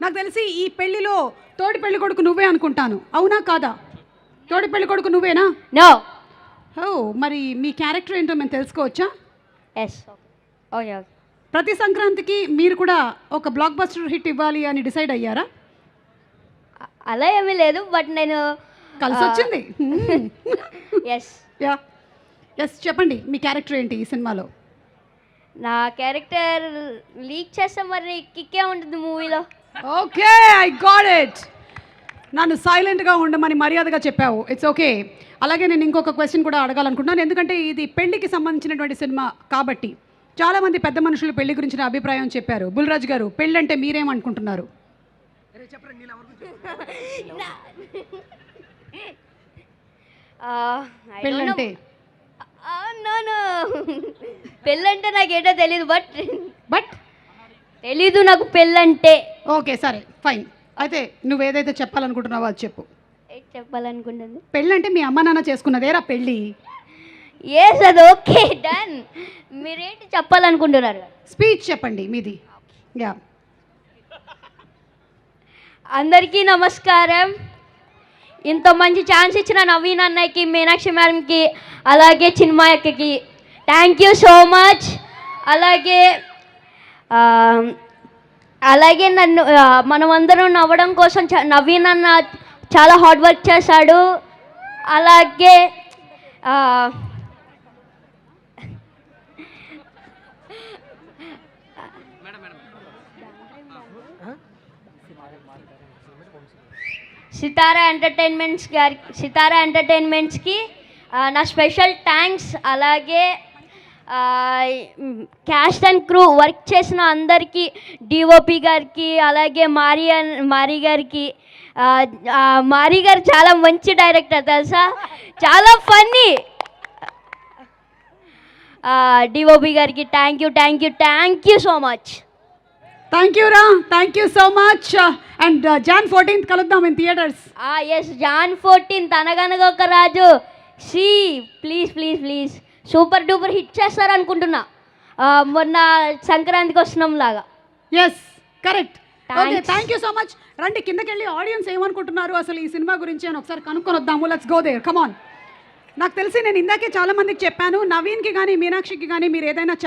నాకు తెలిసి ఈ పెళ్లిలో తోడి పెళ్లి కొడుకు నువ్వే అనుకుంటాను, అవునా కాదా? తోడి పెళ్లి కొడుకు నువ్వేనా? నో. ఓ, మరి మీ క్యారెక్టర్ ఏంటో మేము తెలుసుకోవచ్చా? ఎస్. ఓకే. ప్రతి సంక్రాంతికి మీరు కూడా ఒక బ్లాక్ బస్టర్ హిట్ ఇవ్వాలి అని డిసైడ్ అయ్యారా? అలా ఏమీ లేదు, బట్ నేను కలిసి వచ్చింది. ఎస్. యా, ఎస్, చెప్పండి మీ క్యారెక్టర్ ఏంటి ఈ సినిమాలో? నా క్యారెక్టర్ లీక్ చేస్తే మరి కిక్కే ఉంటుంది మూవీలో. Okay, I got it. నన్ను సైలెంట్గా ఉండమని మర్యాదగా చెప్పావు, ఇట్స్ ఓకే. అలాగే నేను ఇంకొక క్వశ్చన్ కూడా అడగాలనుకుంటున్నాను, ఎందుకంటే ఇది పెళ్లికి సంబంధించినటువంటి సినిమా కాబట్టి చాలామంది పెద్ద మనుషులు పెళ్లి గురించిన అభిప్రాయం చెప్పారు. బుల్రాజ్ గారు, పెళ్ళి అంటే మీరేమనుకుంటున్నారు? పెళ్ళంటే పెళ్ళంటే నాకేటో తెలీదు, బట్ తెలీదు నాకు పెళ్ళంటే. ఓకే, సరే, ఫైన్. అయితే నువ్వు ఏదైతే చెప్పాలనుకుంటున్నావో అది చెప్పు. చెప్పాలనుకుంటుంది పెళ్ళంటే మీ అమ్మ నాన్న చేసుకున్నదేరా పెళ్ళి. ఎస్, అది ఓకే, డన్. మీరేంటి చెప్పాలనుకుంటున్నారు? స్పీచ్ చెప్పండి మీది. యా. అందరికీ నమస్కారం. ఇంత మంచి ఛాన్స్ ఇచ్చిన నవీన్ అన్నయ్యకి, మీనాక్షి మ్యామ్కి, అలాగే చిన్మయక్కకి థ్యాంక్ యూ సో మచ్. అలాగే నన్ను మనమందరం నవ్వడం కోసం నవీన్ అన్న చాలా హార్డ్ వర్క్ చేశాడు. అలాగే సితారా ఎంటర్టైన్మెంట్స్కి నా స్పెషల్ థ్యాంక్స్. అలాగే క్యాస్ట్ అండ్ క్రూ వర్క్ చేసిన అందరికీ, డిఓపి గారికి, అలాగే మారీ గారికి. మారీ గారు చాలా మంచి డైరెక్టర్ తెలుసా, చాలా ఫన్నీ. డిఓపి గారికి thank you so much. Thank you రా, thank you so much. And Jan 14th కలుద్దాం in theatres. Yes, Jan 14th అనగనగా ఒక రాజు. ప్లీజ్ సూపర్ డూపర్ హిట్ చేస్తారు అనుకుంటున్నా, మొన్న సంక్రాంతికి వస్తున్నాం లాగా. Yes, correct. Okay, thank you so much. రండి కిందకి వెళ్ళి ఆడియన్స్ ఏమనుకుంటున్నారు అసలు ఈ సినిమా గురించి అని ఒకసారి కనుక్కొని వద్దాము. లెట్స్ గో దేర్, కమాన్. నాకు తెలిసి నేను ఇందాకే చాలా మందికి చెప్పాను, నవీన్కి కానీ మీనాక్షికి కానీ మీరు ఏదైనా